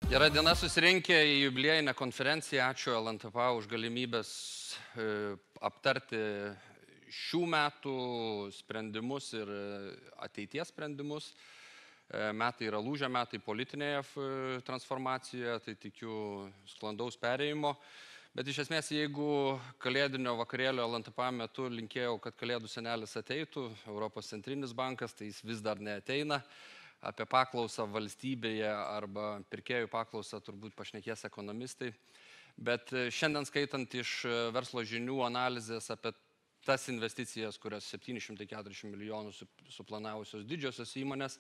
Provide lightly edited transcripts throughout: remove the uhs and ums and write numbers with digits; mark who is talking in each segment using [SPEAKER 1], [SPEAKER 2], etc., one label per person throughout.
[SPEAKER 1] Gera diena, susirinkę į jubiliejinę konferenciją. Ačiū LNTPA už galimybės aptarti šių metų sprendimus ir ateities sprendimus. Metai yra lūžio metai politinėje transformacijoje, tai tikiu sklandaus perėjimo. Bet iš esmės, jeigu kalėdinio vakarėlio LNTPA metu linkėjau, kad kalėdų senelis ateitų, Europos centrinis bankas, tai jis vis dar neateina. Apie paklausą valstybėje arba pirkėjų paklausą turbūt pašnekės ekonomistai. Bet šiandien skaitant iš verslo žinių analizės apie tas investicijas, kurias 740 milijonų suplanavusios didžiosios įmonės,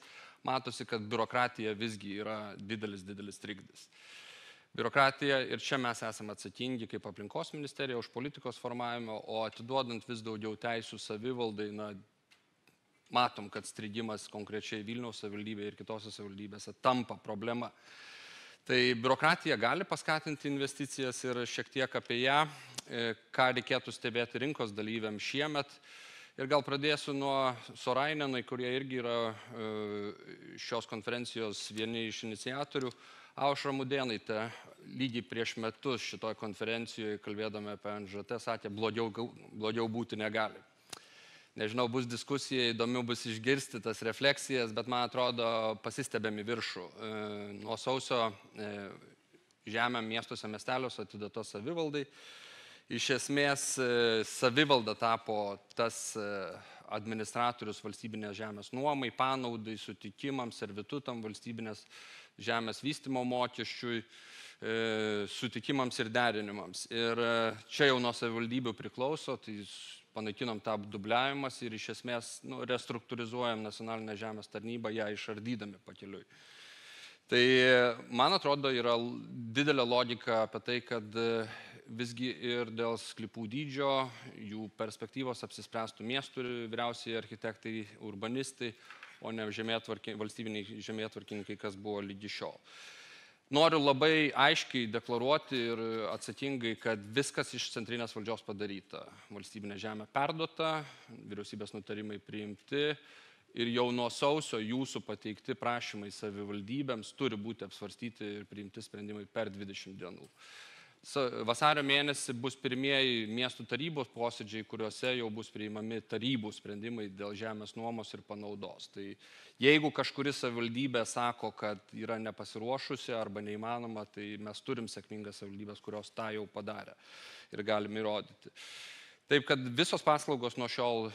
[SPEAKER 1] matosi, kad biurokratija visgi yra didelis trikdis. Biurokratija, ir čia mes esame atsakingi kaip aplinkos ministerija už politikos formavimą, o atiduodant vis daugiau teisių savivaldai, matom, kad strigimas konkrečiai Vilniaus savivaldybėje ir kitose savivaldybėse tampa problema. Tai biurokratija gali paskatinti investicijas ir šiek tiek apie ją, ką reikėtų stebėti rinkos dalyviams šiemet. Ir gal pradėsiu nuo Sorainenai, kurie irgi yra šios konferencijos vieni iš iniciatorių. Aušra Mudėnaitė lygiai prieš metus šitoje konferencijoje, kalbėdami apie NŽT, sakė, blogiau būti negali. Nežinau, bus diskusija, įdomių bus išgirsti tas refleksijas, bet man atrodo pasistebėm į viršų. Nuo sausio žemė miestuose, miesteliuose atiduota savivaldai. Iš esmės savivalda tapo tas administratorius valstybinės žemės nuomai, panaudai, sutikimams, servitutam, valstybinės žemės vystymo mokesčiui, sutikimams ir derinimams. Ir čia jau nuo savivaldybių priklauso, tai panaikinom tą dubliavimas ir iš esmės restruktūrizuojam nacionalinę žemės tarnybą, ją išardydami pakeliui. Tai, man atrodo, yra didelė logika apie tai, kad visgi ir dėl sklypų dydžio, jų perspektyvos apsispręstų miestų vyriausiai architektai, urbanistai, o ne valstybiniai žemėtvarkininkai, kas buvo lygi šiol. Noriu labai aiškiai deklaruoti ir atsakingai, kad viskas iš centrinės valdžios padaryta. Valstybinė žemė perduota, vyriausybės nutarimai priimti ir jau nuo sausio jūsų pateikti prašymai savivaldybėms turi būti apsvarstyti ir priimti sprendimai per 20 dienų. Vasario mėnesį bus pirmieji miestų tarybos posėdžiai, kuriuose jau bus priimami tarybų sprendimai dėl žemės nuomos ir panaudos. Tai jeigu kažkuri savivaldybė sako, kad yra nepasiruošusi arba neįmanoma, tai mes turim sėkmingas savivaldybės, kurios tą jau padarė ir galim įrodyti. Taip, kad visos paslaugos nuo šiol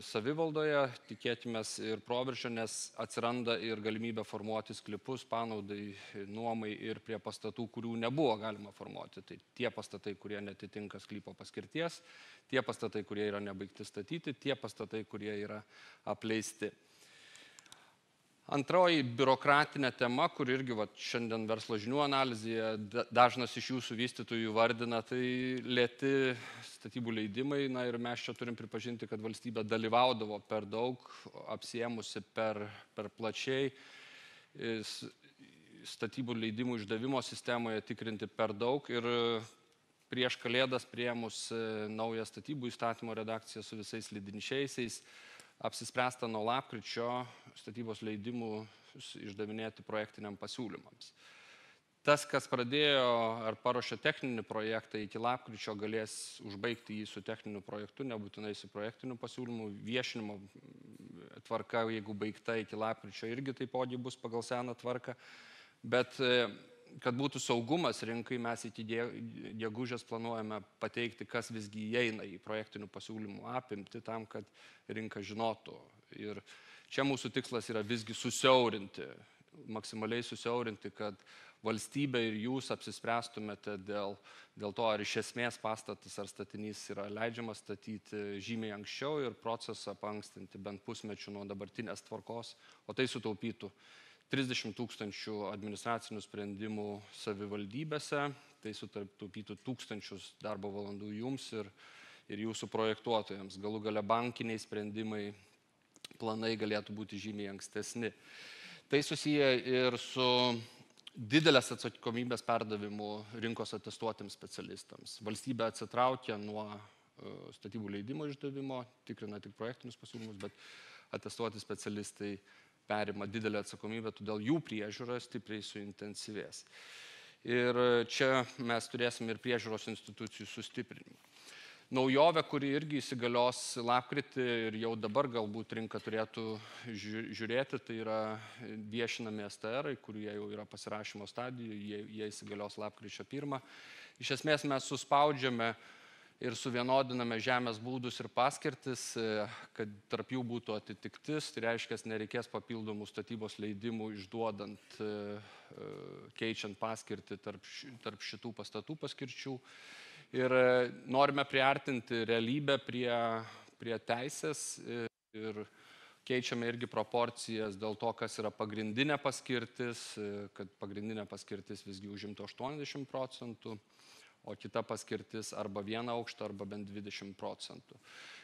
[SPEAKER 1] savivaldoje, tikėkimės ir proveržio, nes atsiranda ir galimybė formuoti sklypus, panaudai, nuomai ir prie pastatų, kurių nebuvo galima formuoti. Tai tie pastatai, kurie netitinka sklypo paskirties, tie pastatai, kurie yra nebaigti statyti, tie pastatai, kurie yra apleisti. Antroji biurokratinė tema, kur irgi šiandien verslo žinių analizėje dažnas iš jūsų vystytojų vardina, tai lėti statybų leidimai. Ir mes čia turim pripažinti, kad valstybė dalyvaudavo per daug, apsiėmusi per plačiai, statybų leidimų išdavimo sistemoje tikrinti per daug ir prieš kalėdas priėmus naują statybų įstatymo redakciją su visais lydinčiaisiais, apsispręsta nuo lapkričio statybos leidimų išdavinėti projektiniam pasiūlymams. Tas, kas pradėjo ar paruošė techninį projektą, iki lapkričio galės užbaigti jį su techniniu projektu, nebūtinai su projektiniu pasiūlymu. Viešinimo tvarka, jeigu baigta iki lapkričio, irgi taipogi bus pagal seną tvarką. Bet kad būtų saugumas rinkai, mes iki gegužės planuojame pateikti, kas visgi įeina į projektinių pasiūlymų apimti tam, kad rinka žinotų. Ir čia mūsų tikslas yra visgi susiaurinti, maksimaliai susiaurinti, kad valstybė ir jūs apsispręstumėte dėl to, ar iš esmės pastatas ar statinys yra leidžiamas statyti žymiai anksčiau ir procesą paankstinti bent pusmečių nuo dabartinės tvarkos, o tai sutaupytų 30 000 administracinių sprendimų savivaldybėse, tai sutaupytų 1000 darbo valandų jums ir jūsų projektuotojams. Galų gale bankiniai sprendimai, planai galėtų būti žymiai ankstesni. Tai susiję ir su didelės atsakomybės perdavimu rinkos atestuotiems specialistams. Valstybė atsitraukia nuo statybų leidimo išdavimo, tikrina tik projektinius pasiūlymus, bet atestuoti specialistai perima didelę atsakomybę, todėl jų priežiūra stipriai suintensyvės. Ir čia mes turėsim ir priežiūros institucijų sustiprinimą. Naujovė, kuri irgi įsigalios lapkritį ir jau dabar galbūt rinka turėtų žiūrėti, tai yra viešinami STR, kurie jau yra pasirašymo stadijoje, jie įsigalios lapkričio 1. Iš esmės mes suspaudžiame ir suvienodiname žemės būdus ir paskirtis, kad tarp jų būtų atitiktis, tai reiškia, nereikės papildomų statybos leidimų išduodant, keičiant paskirtį tarp šitų pastatų paskirčių. Ir norime priartinti realybę prie teisės ir keičiame irgi proporcijas dėl to, kas yra pagrindinė paskirtis, kad pagrindinė paskirtis visgi užimtų 80%, o kita paskirtis arba vieną aukštą, arba bent 20%.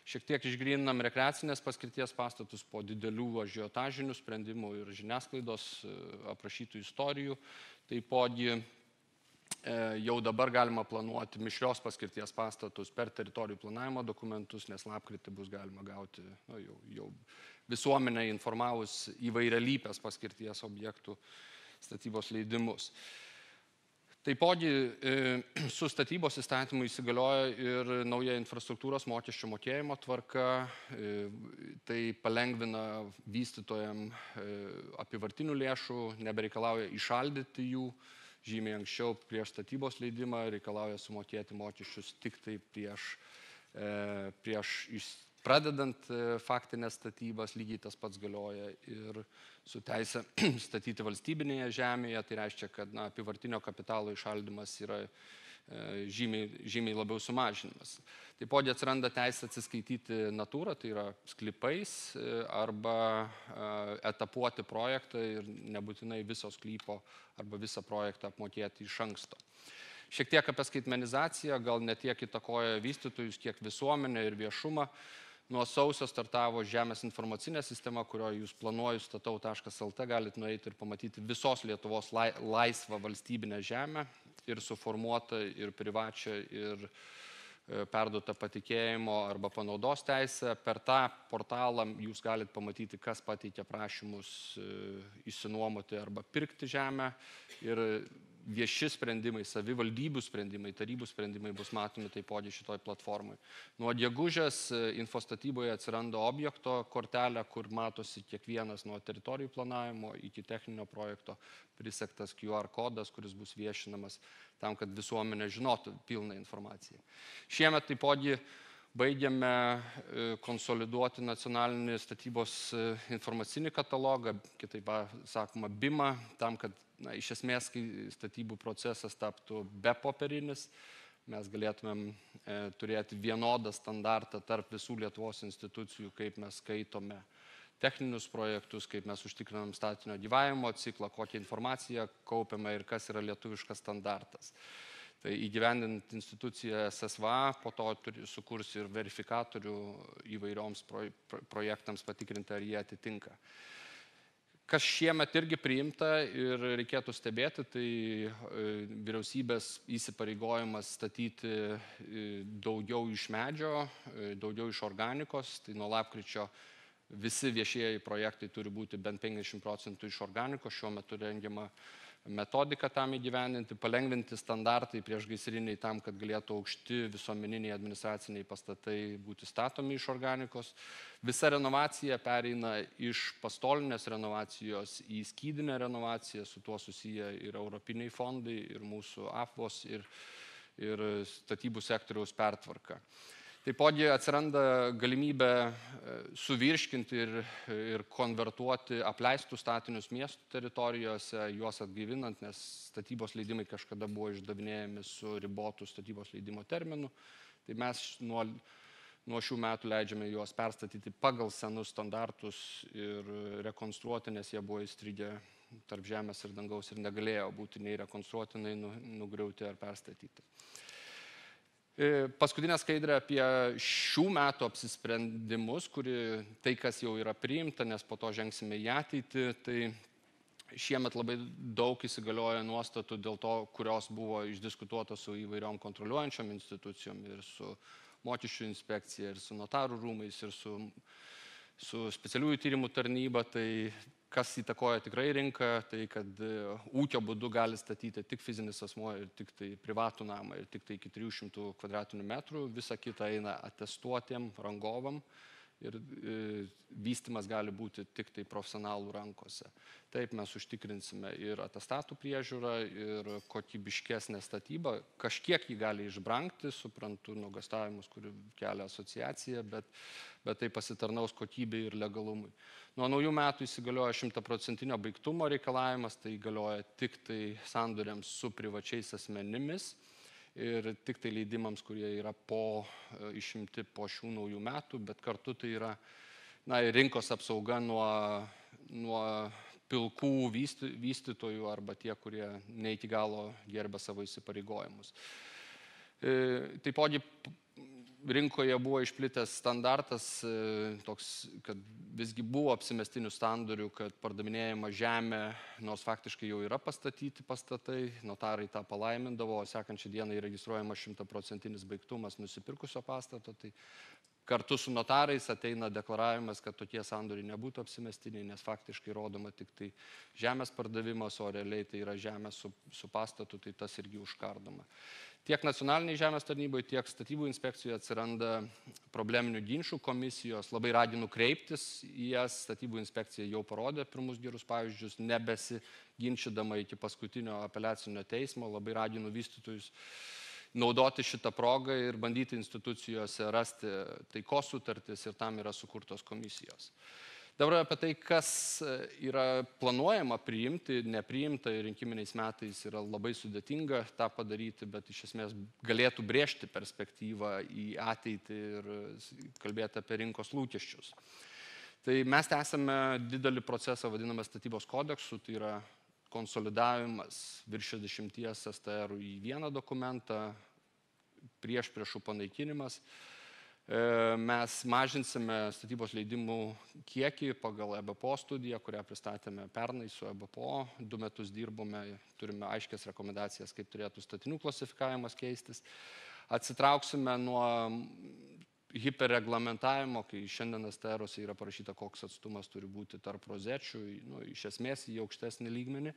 [SPEAKER 1] Šiek tiek išgryninam rekreacinės paskirties pastatus po didelių ažiotažinių sprendimų ir žiniasklaidos aprašytų istorijų. Taipogi jau dabar galima planuoti mišrios paskirties pastatus per teritorijų planavimo dokumentus, nes lapkritį bus galima gauti jau visuomenę informavus įvairialypės paskirties objektų statybos leidimus. Taipogi su statybos įstatymu įsigalioja ir nauja infrastruktūros mokesčio mokėjimo tvarka, tai palengvina vystytojams apyvartinių lėšų, nebereikalauja įšaldyti jų, žymiai anksčiau prieš statybos leidimą reikalauja sumokėti mokesčius tik tai prieš pradedant faktinės statybas, lygiai tas pats galioja ir su teisė statyti valstybinėje žemėje, tai reiškia, kad apyvartinio kapitalo įšaldymas yra žymiai labiau sumažinimas. Taipogi atsiranda teisė atsiskaityti natūrą, tai yra sklypais arba etapuoti projektą ir nebūtinai viso sklypo arba visą projektą apmokėti iš anksto. Šiek tiek apie skaitmenizaciją, gal ne tiek įtakoja vystytojus, kiek visuomenę ir viešumą. Nuo sausio startavo Žemės informacinė sistema, kurioje jūs planuoju statau.lt galite nueiti ir pamatyti visos Lietuvos laisvą valstybinę žemę ir suformuotą ir privačią ir perduotą patikėjimo arba panaudos teisę. Per tą portalą jūs galite pamatyti, kas pateikia prašymus išsinuomoti arba pirkti žemę ir vieši sprendimai, savivaldybių sprendimai, tarybų sprendimai bus matomi taipogi šitoj platformai. Nuo gegužės infostatyboje atsiranda objekto kortelė, kur matosi kiekvienas nuo teritorijų planavimo iki techninio projekto prisektas QR kodas, kuris bus viešinamas tam, kad visuomenė žinotų pilną informaciją. Šiemet taipogi baigiame konsoliduoti nacionalinį statybos informacinį katalogą, kitaip sakoma BIMą, tam, kad iš esmės, kai statybų procesas taptų be popierinis, mes galėtumėm turėti vienodą standartą tarp visų Lietuvos institucijų, kaip mes skaitome techninius projektus, kaip mes užtikrinam statinio gyvavimo ciklą, kokią informaciją kaupiame ir kas yra lietuviškas standartas. Tai įgyvendinant instituciją SSVA, po to sukurs ir verifikatorių įvairioms projektams patikrinti, ar jie atitinka. Kas šiemet irgi priimta ir reikėtų stebėti, tai vyriausybės įsipareigojimas statyti daugiau iš medžio, daugiau iš organikos, tai nuo lapkričio visi viešieji projektai turi būti bent 50% iš organikos, šiuo metu rengiama metodiką tam įgyvendinti, palengvinti standartai priešgaisriniai tam, kad galėtų aukšti visuomeniniai administraciniai pastatai būti statomi iš organikos. Visa renovacija pereina iš pastolinės renovacijos į skydinę renovaciją, su tuo susiję ir europiniai fondai, ir mūsų AFVOS, ir statybų sektoriaus pertvarka. Taipogi atsiranda galimybė suvirškinti ir konvertuoti apleistus statinius miestų teritorijose, juos atgaivinant, nes statybos leidimai kažkada buvo išdavinėjami su ribotų statybos leidimo terminu. Tai mes nuo šių metų leidžiame juos perstatyti pagal senus standartus ir rekonstruoti, nes jie buvo įstrigę tarp žemės ir dangaus ir negalėjo būti nei rekonstruoti, nei nugriauti ar perstatyti. Paskutinė skaidrė apie šių metų apsisprendimus, tai, kas jau yra priimta, nes po to žengsime į ateitį, tai šiemet labai daug įsigalioja nuostatų dėl to, kurios buvo išdiskutuotos su įvairiom kontroliuojančiom institucijom ir su mokesčių inspekcija, ir su notarų rūmais, ir su specialiųjų tyrimų tarnyba. Tai Kas įtakoja tikrai rinką, tai kad ūkio būdu gali statyti tik fizinis asmuo ir tik tai privatų namą ir tik tai iki 300 kvadratinių metrų, visa kita eina atestuotiem rangovam ir vystymas gali būti tik tai profesionalų rankose. Taip mes užtikrinsime ir atestatų priežiūrą, ir kokybiškesnę statybą. Kažkiek jį gali išbrangti, suprantu nuogąstavimus, kurių kelia asociacija, bet tai pasitarnaus kokybei ir legalumui. Nuo naujų metų įsigalioja 100% baigtumo reikalavimas, tai galioja tik tai sandoriams su privačiais asmenimis ir tik tai leidimams, kurie yra išimti po šių naujų metų, bet kartu tai yra rinkos apsauga nuo pilkų vystytojų arba tie, kurie ne iki galo gerbia savo įsipareigojimus. Taipogi rinkoje buvo išplitęs standartas toks, kad visgi buvo apsimestinių sandorių, kad pardavinėjama žemė, nors faktiškai jau yra pastatyti pastatai, notarai tą palaimindavo, o sekančią dieną įregistruojama 100% baigtumas nusipirkusio pastato, tai kartu su notarais ateina deklaravimas, kad tokie sandoriai nebūtų apsimestiniai, nes faktiškai rodoma tik tai žemės pardavimas, o realiai tai yra žemė su pastatu, tai tas irgi užkardoma. Tiek nacionaliniai žemės tarnyboje, tiek statybų inspekcijoje atsiranda probleminių ginčių komisijos. Labai raginu kreiptis į jas. Statybų inspekcija jau parodė pirmus gerus pavyzdžius, nebesiginčydama iki paskutinio apeliacinio teismo. Labai raginu vystytojus naudoti šitą progą ir bandyti institucijose rasti taikos sutartis ir tam yra sukurtos komisijos. Dabar apie tai, kas yra planuojama priimti, nepriimta ir rinkiminiais metais yra labai sudėtinga tą padaryti, bet iš esmės galėtų brėžti perspektyvą į ateitį ir kalbėti apie rinkos lūkesčius. Tai mes tęsiame didelį procesą vadinamą statybos kodeksu, tai yra konsolidavimas virš 60 STR į vieną dokumentą, priešpriešų panaikinimas. Mes mažinsime statybos leidimų kiekį pagal EBPO studiją, kurią pristatėme pernai su EBPO. 2 metus dirbome, turime aiškias rekomendacijas, kaip turėtų statinių klasifikavimas keistis. Atsitrauksime nuo hiperreglamentavimo, kai šiandien STR-ose yra parašyta, koks atstumas turi būti tarp rozečių, iš esmės į aukštesnį lygmenį.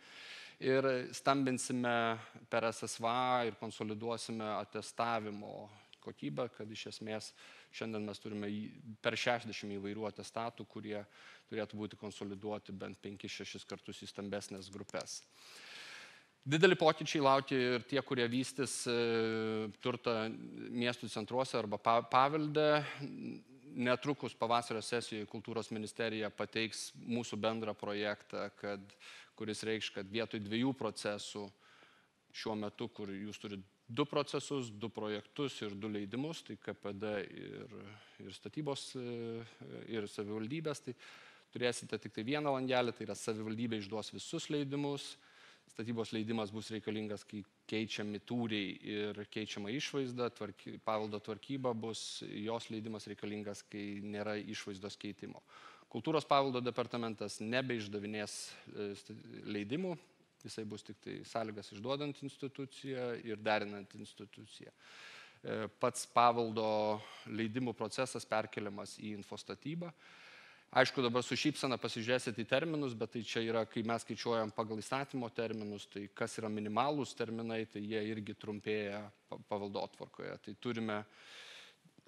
[SPEAKER 1] Ir stambinsime per SSVA ir konsoliduosime atestavimo kokybę, kad iš esmės šiandien mes turime per 60 įvairių atestatų, kurie turėtų būti konsoliduoti bent 5-6 kartus į stambesnės grupės. Dideli pokyčiai laukia ir tie, kurie vystys turtą miestų centruose arba pavelde. Netrukus pavasario sesijoje Kultūros ministerija pateiks mūsų bendrą projektą, kuris reikš, kad vietoj 2 procesų šiuo metu, kur jūs turite 2 procesus, 2 projektus ir 2 leidimus, tai KPD ir statybos ir savivaldybės, tai turėsite tik tai vieną langelį, tai yra savivaldybė išduos visus leidimus, statybos leidimas bus reikalingas, kai keičiami tūriai ir keičiama išvaizda, paveldo tvarkyba bus, jos leidimas reikalingas, kai nėra išvaizdos keitimo. Kultūros paveldo departamentas nebeišdavinės leidimų, jisai bus tik tai sąlygas išduodant instituciją ir derinant instituciją. Pats paveldo leidimų procesas perkeliamas į infostatybą. Aišku, dabar su šypsena pasižiūrėsite į terminus, bet tai čia yra, kai mes skaičiuojam pagal įstatymo terminus, tai kas yra minimalūs terminai, tai jie irgi trumpėja paveldotvarkoje. Tai turime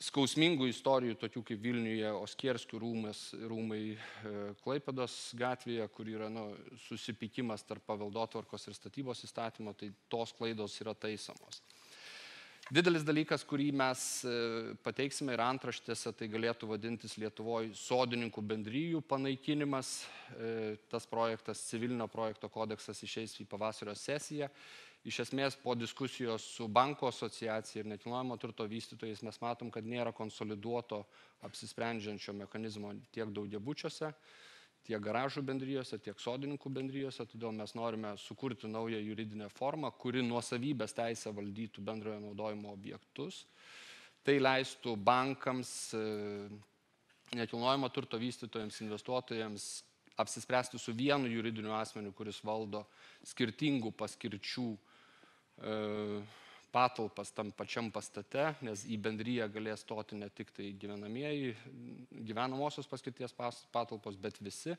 [SPEAKER 1] skausmingų istorijų, tokių kaip Vilniuje Oskierskių rūmai Klaipėdos gatvėje, kur yra susipykimas tarp paveldotvarkos ir statybos įstatymo, tai tos klaidos yra taisomos. Didelis dalykas, kurį mes pateiksime ir antraštėse, tai galėtų vadintis Lietuvoje sodininkų bendrijų panaikinimas. Tas projektas, civilinio projekto kodeksas išeis į pavasario sesiją. Iš esmės, po diskusijos su bankų asociacija ir nekilnojamo turto vystytojais mes matom, kad nėra konsoliduoto apsisprendžiančio mechanizmo tiek daugiabučiuose, tiek garažų bendrijose, tiek sodininkų bendrijose, todėl mes norime sukurti naują juridinę formą, kuri nuosavybės teisę valdytų bendrojo naudojimo objektus. Tai leistų bankams, nekilnojamo turto vystytojams, investuotojams apsispręsti su vienu juridiniu asmeniu, kuris valdo skirtingų paskirčių patalpas tam pačiam pastate, nes į bendriją galės stoti ne tik tai gyvenamosios paskirties patalpos, bet visi.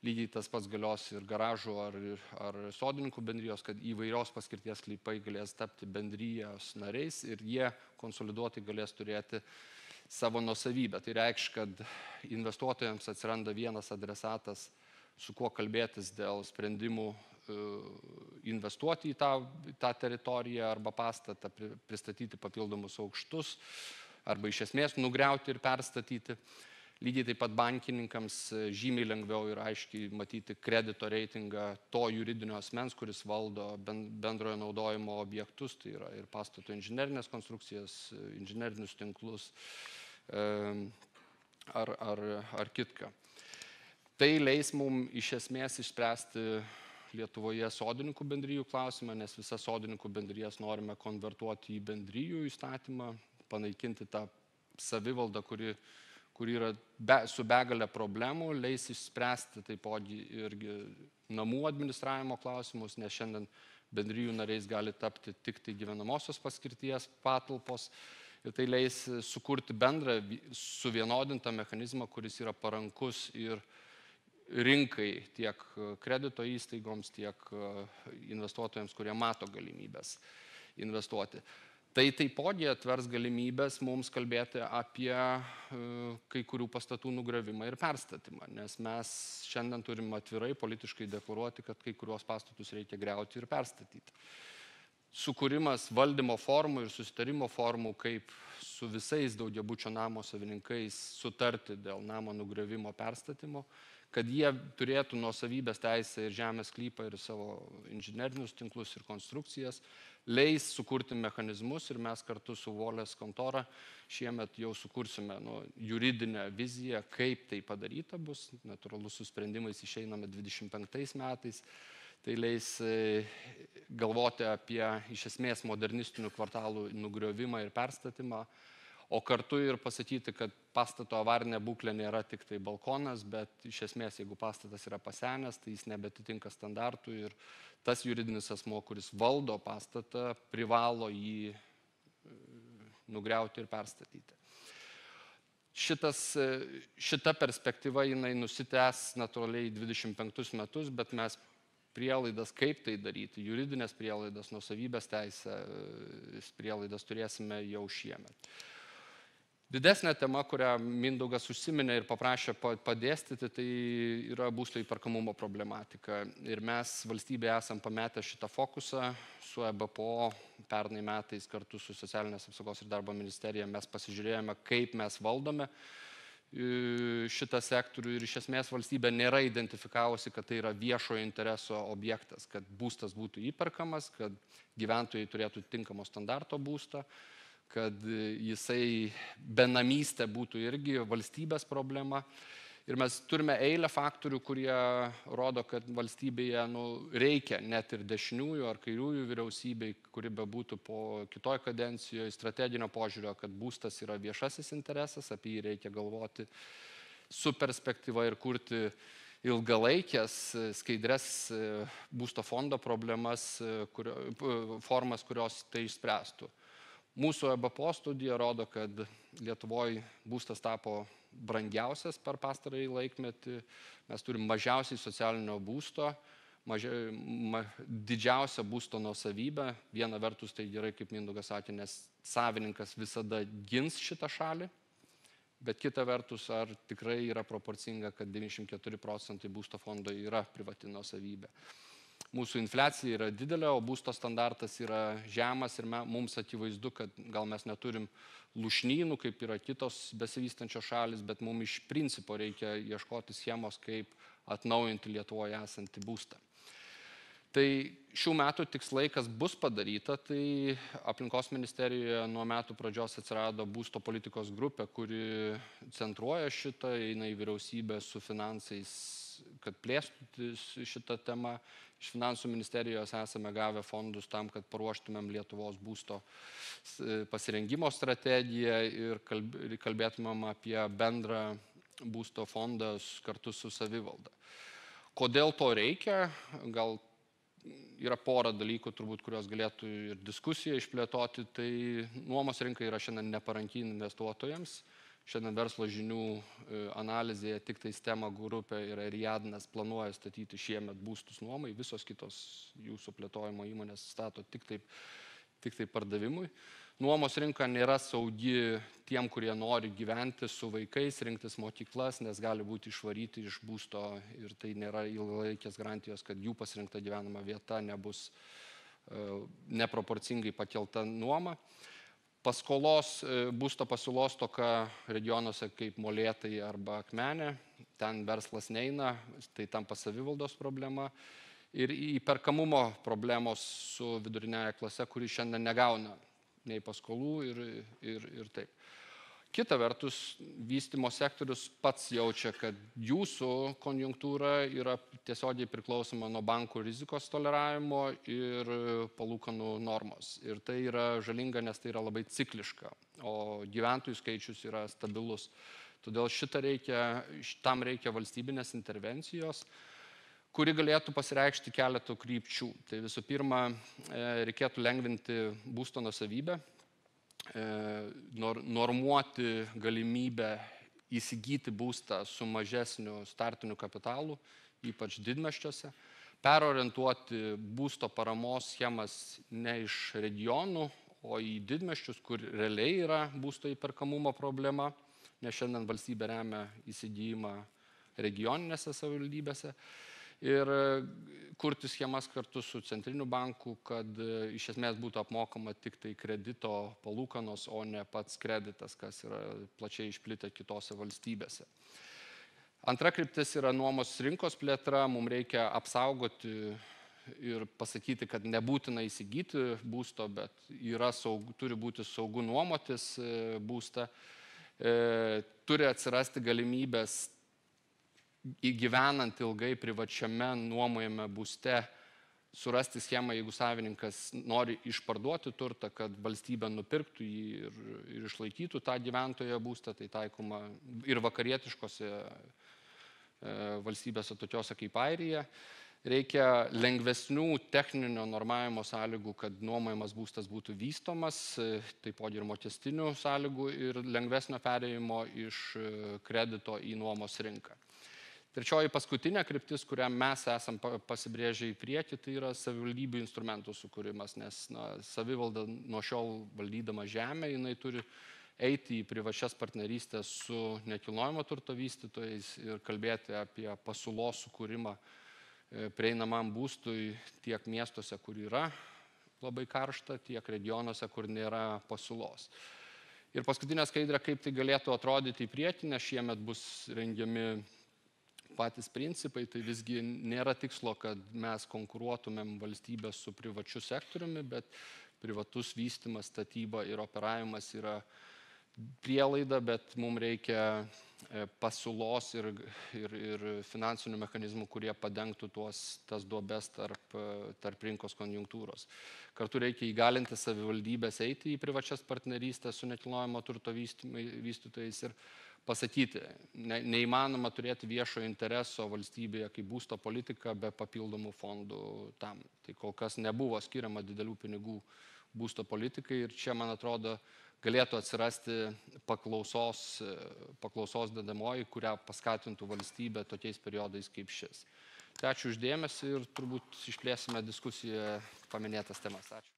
[SPEAKER 1] Lygiai tas pats galios ir garažų ar sodininkų bendrijos, kad įvairios paskirties sklypai galės tapti bendrijos nariais ir jie konsoliduotai galės turėti savo nuosavybę. Tai reikš, kad investuotojams atsiranda vienas adresatas, su kuo kalbėtis dėl sprendimų investuoti į tą teritoriją arba pastatą, pristatyti papildomus aukštus arba iš esmės nugriauti ir perstatyti. Lygiai taip pat bankininkams žymiai lengviau ir aiškiai matyti kredito reitingą to juridinio asmens, kuris valdo bendrojo naudojimo objektus, tai yra ir pastato inžinerinės konstrukcijas, inžinerinius tinklus ar kitką. Tai leis mums iš esmės išspręsti Lietuvoje sodininkų bendrijų klausimą, nes visas sodininkų bendrijas norime konvertuoti į bendrijų įstatymą, panaikinti tą savivaldą, kuri yra su begalė problemų, leis išspręsti taipogi irgi namų administravimo klausimus, nes šiandien bendrijų nariais gali tapti tik tai gyvenamosios paskirties patalpos ir tai leis sukurti bendrą suvienodintą mechanizmą, kuris yra parankus ir rinkai tiek kredito įstaigoms, tiek investuotojams, kurie mato galimybės investuoti. Tai taipogi atvers galimybės mums kalbėti apie kai kurių pastatų nugriovimą ir perstatymą, nes mes šiandien turim atvirai politiškai deklaruoti, kad kai kuriuos pastatus reikia griauti ir perstatyti. Sukūrimas valdymo formų ir susitarimo formų, kaip su visais daugiabučio namo savininkais sutarti dėl namo nugriovimo perstatymo, kad jie turėtų nuosavybės teisę ir žemės sklypą ir savo inžinerinius tinklus ir konstrukcijas, leis sukurti mechanizmus ir mes kartu su Volės kontora šiemet jau sukursime juridinę viziją, kaip tai padaryta bus. Natūralu, su sprendimais išeiname 25 metais. Tai leis galvoti apie iš esmės modernistinių kvartalų nugriovimą ir perstatymą, o kartu ir pasakyti, kad pastato avarinė būklė nėra tik tai balkonas, bet iš esmės, jeigu pastatas yra pasenęs, tai jis nebetitinka standartų ir tas juridinis asmuo, kuris valdo pastatą, privalo jį nugriauti ir perstatyti. Šita perspektyva jinai nusitęs natūraliai 25 metus, bet mes prielaidas, kaip tai daryti, juridinės prielaidas, nuosavybės teisės prielaidas turėsime jau šiemet. Didesnė tema, kurią Mindaugas užsiminė ir paprašė padėstyti, tai yra būsto įperkamumo problematika. Ir mes valstybėje esam pametę šitą fokusą su EBPO pernai metais kartu su Socialinės apsaugos ir darbo ministerija. Mes pasižiūrėjome, kaip mes valdome šitą sektorių ir iš esmės valstybė nėra identifikavusi, kad tai yra viešojo intereso objektas, kad būstas būtų įperkamas, kad gyventojai turėtų tinkamo standarto būstą, kad jisai benamystė būtų irgi valstybės problema. Ir mes turime eilę faktorių, kurie rodo, kad valstybėje reikia net ir dešiniųjų ar kairiųjų vyriausybei, kuri bebūtų po kitoj kadencijoje, strateginio požiūrio, kad būstas yra viešasis interesas, apie jį reikia galvoti su perspektyva ir kurti ilgalaikės, skaidres būsto fondo problemas, formas, kurios tai išspręstų. Mūsų EBPO studija rodo, kad Lietuvoje būstas tapo brangiausias per pastarąjį laikmetį. Mes turim mažiausiai socialinio būsto, didžiausią būsto nuosavybę. Viena vertus tai gerai, kaip Mindaugas sakė, nes savininkas visada gins šitą šalį, bet kita vertus, ar tikrai yra proporcinga, kad 94% būsto fondo yra privati nuosavybė. Mūsų infliacija yra didelė, o būsto standartas yra žemas ir mums akivaizdu, kad gal mes neturim lūšnynų, kaip yra kitos besivystančios šalis, bet mums iš principo reikia ieškoti schemos, kaip atnaujinti Lietuvoje esantį būstą. Tai šių metų tikslai, kas bus padaryta, tai Aplinkos ministerijoje nuo metų pradžios atsirado būsto politikos grupė, kuri centruoja šitą, eina į vyriausybę su finansais, kad plėstų šitą temą. Iš Finansų ministerijos esame gavę fondus tam, kad paruoštumėm Lietuvos būsto pasirengimo strategiją ir kalbėtumėm apie bendrą būsto fondą kartu su savivalda. Kodėl to reikia? Gal yra pora dalykų, turbūt, kurios galėtų ir diskusiją išplėtoti. Tai nuomos rinka yra šiandien neparanki investuotojams. Šiandien verslo žinių analizėje tik tai Stema grupė ir Ariadnas planuoja statyti šiemet būstus nuomai, visos kitos jūsų plėtojimo įmonės stato tik tai pardavimui. Nuomos rinka nėra saugi tiem, kurie nori gyventi su vaikais, rinktis mokyklas, nes gali būti išvaryti iš būsto ir tai nėra ilgalaikės garantijos, kad jų pasirinkta gyvenama vieta nebus neproporcingai pakelta nuoma. Paskolos būsto pasiūlos toka regionuose kaip Molėtai arba Akmenė, ten verslas neina, tai tampa savivaldos problema. Ir įperkamumo problemos su vidurinėje klase, kuri šiandien negauna nei paskolų ir taip. Kita vertus, vystymo sektorius pats jaučia, kad jūsų konjunktūra yra tiesiogiai priklausoma nuo bankų rizikos toleravimo ir palūkanų normos. Ir tai yra žalinga, nes tai yra labai cikliška, o gyventojų skaičius yra stabilus. Todėl tam reikia valstybinės intervencijos, kuri galėtų pasireikšti keletų krypčių. Tai visų pirma, reikėtų lengvinti būsto nuosavybę, normuoti galimybę įsigyti būstą su mažesniu startiniu kapitalu, ypač didmiesčiuose, perorientuoti būsto paramos schemas ne iš regionų, o į didmiesčius, kur realiai yra būsto įperkamumo problema, nes šiandien valstybė remia įsigijimą regioninėse savivaldybėse. Ir kurti schemas kartu su centriniu banku, kad iš esmės būtų apmokama tik tai kredito palūkanos, o ne pats kreditas, kas yra plačiai išplitę kitose valstybėse. Antra kryptis yra nuomos rinkos plėtra. Mums reikia apsaugoti ir pasakyti, kad nebūtina įsigyti būsto, bet turi būti saugu nuomotis būstą. Turi atsirasti galimybės įgyvenant ilgai privačiame nuomojame būste, surasti schemą, jeigu savininkas nori išparduoti turtą, kad valstybė nupirktų jį ir išlaikytų tą gyventojo būstą, tai taikoma ir vakarietiškose valstybėse tokiose kaip Airija. Reikia lengvesnių techninio normavimo sąlygų, kad nuomojamas būstas būtų vystomas, taipogi ir mokestinių sąlygų ir lengvesnio perėjimo iš kredito į nuomos rinką. Trečioji paskutinė kryptis, kurią mes esam pasibrėžę į priekį, tai yra savivaldybių instrumentų sukūrimas, nes savivalda nuo šiol valdydama žemę, jinai turi eiti į privačias partnerystės su nekilnojamo turto vystytojais ir kalbėti apie pasiūlos sukūrimą prieinamam būstui tiek miestuose, kur yra labai karšta, tiek regionuose, kur nėra pasiūlos. Ir paskutinė skaidrė, kaip tai galėtų atrodyti į priekį, nes šiemet bus rengiami patys principai, tai visgi nėra tikslo, kad mes konkuruotumėm valstybę su privačiu sektoriumi, bet privatus vystymas, statyba ir operavimas yra prielaida, bet mums reikia pasiūlos ir finansinių mechanizmų, kurie padengtų tas duobes tarp rinkos konjunktūros. Kartu reikia įgalinti savivaldybės eiti į privačias partnerystės su nekilnojamo turto vystytojais ir pasakyti, neįmanoma turėti viešojo intereso valstybėje kaip būsto politika be papildomų fondų tam. Tai kol kas nebuvo skiriama didelių pinigų būsto politikai ir čia, man atrodo, galėtų atsirasti paklausos dedamoji, kurią paskatintų valstybė tokiais periodais kaip šis. Tai ačiū uždėmesį ir turbūt išplėsime diskusiją paminėtas temas. Ačiū.